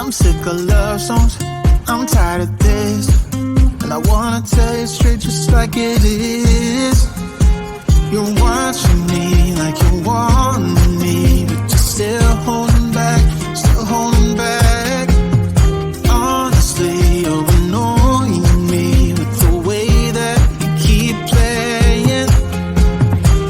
I'm sick of love songs, I'm tired of this. And I wanna tell you straight just like it is. You're watching me like you want me, but you're still holding back, still holding back. Honestly, you're annoying me with the way that you keep playing.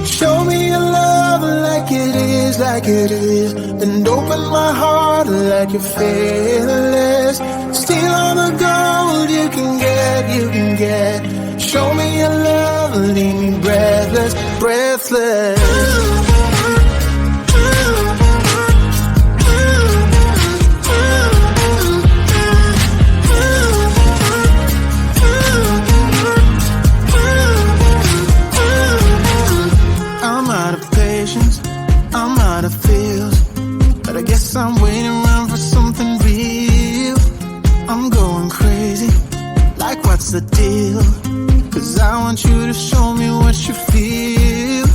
Show me your love like it is, like it is. Then open my heart like you're fearless. Steal all the gold you can get, you can get. Show me your love, leave me breathless, breathless. I'm out of patience, I'm out of feels, but I guess I'm waiting around for something real. I'm going crazy, like what's the deal? 'Cause I want you to show me what you feel.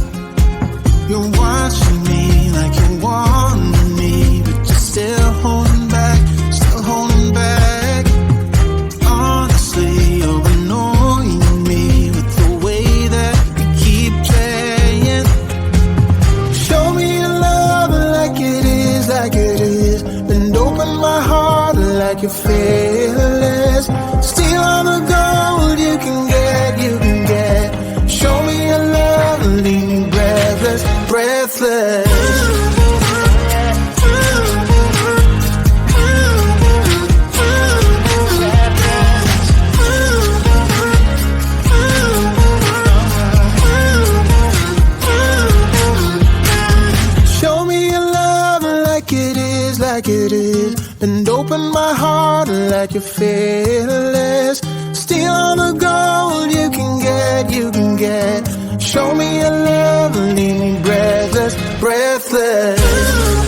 You're watching me like you want me, but you're like you're fearless. Steal all the gold you can get, you can get. Show me your love, leave me breathless, breathless. Like it is, and open my heart like you're fearless. Steal all the gold you can get, you can get. Show me your love, leave me breathless, breathless.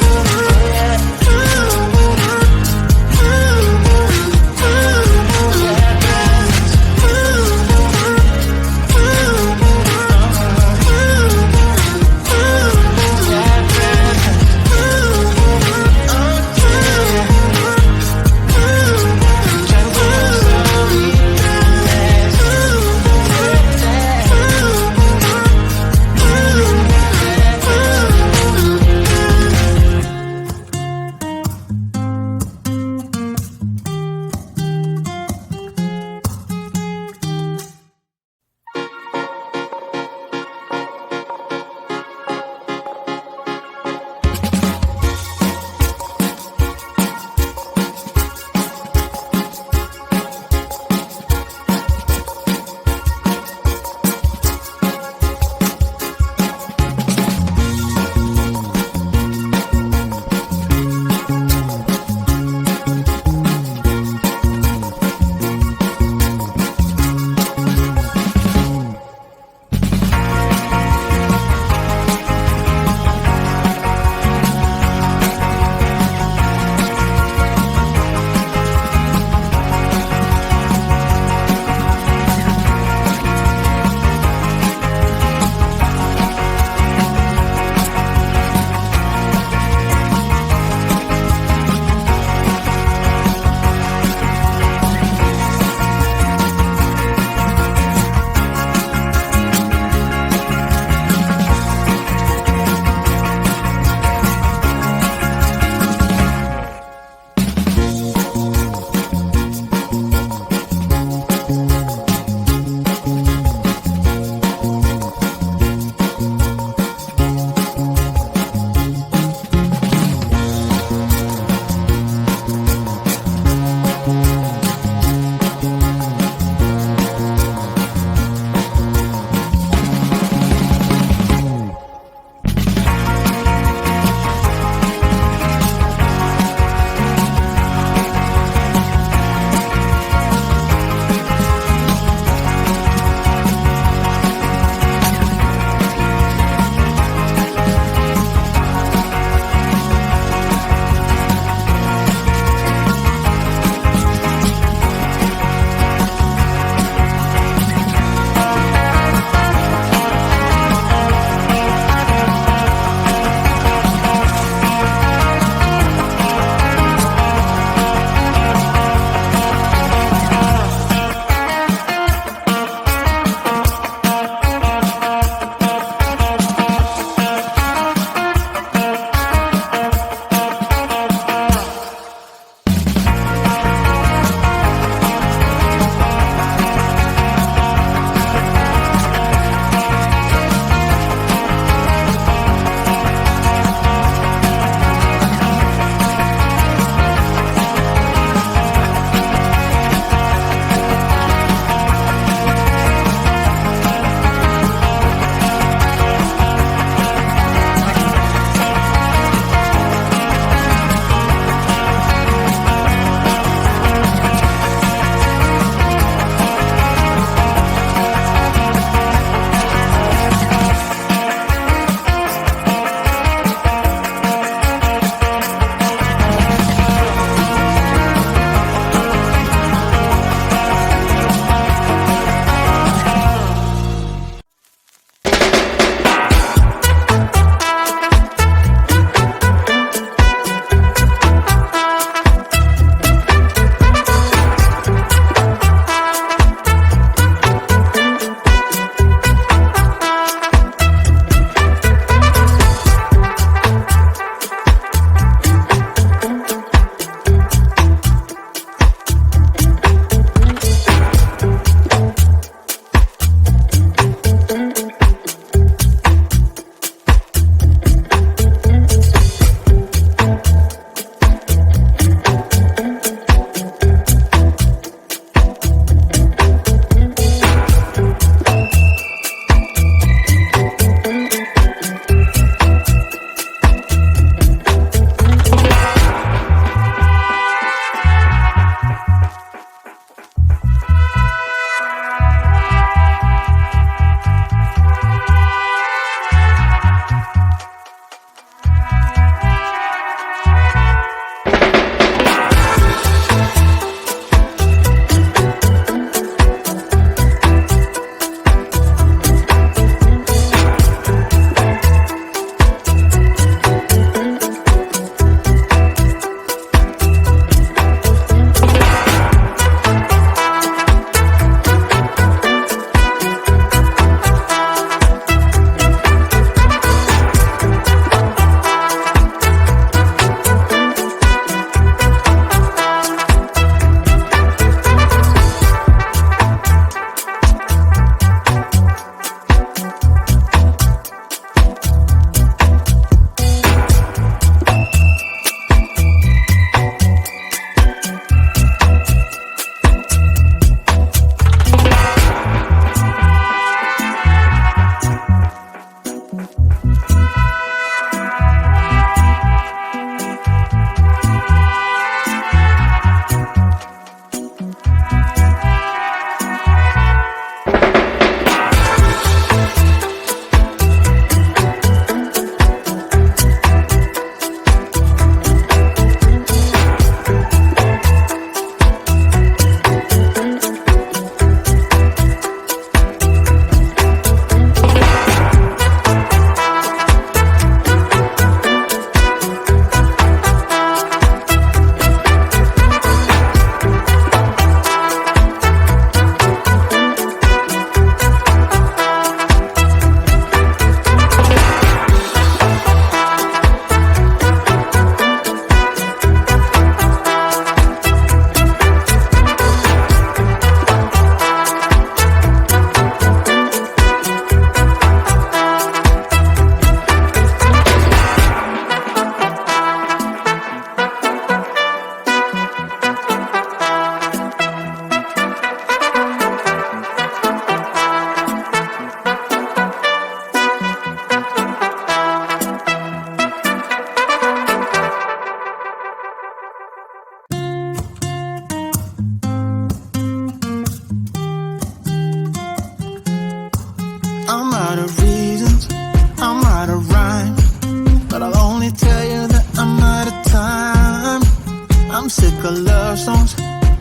sick of love songs,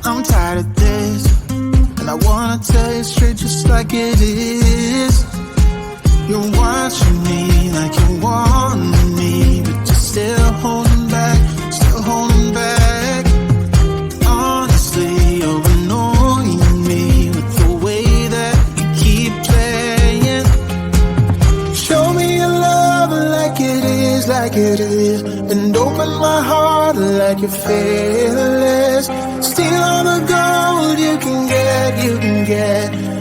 I'm tired of this. And I wanna tell you straight just like it is. You're watching me like you want me, but you're still holding back, still holding back. Honestly, you're annoying me with the way that you keep playing. Show me your love like it is, and open my heart like you're fearless. Steal all the gold you can get.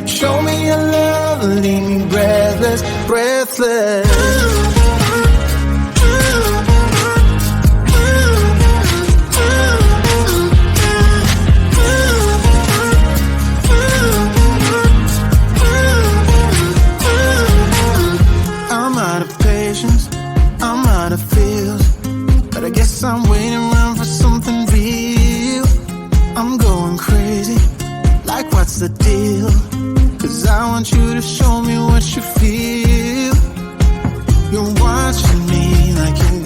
Show me your love, leave me breathless, breathless. I'm out of patience, I'm out of feels, but I guess I'm waiting around for something real. I'm going crazy, like what's the deal? 'Cause I want you to show me what you feel. You're watching me like you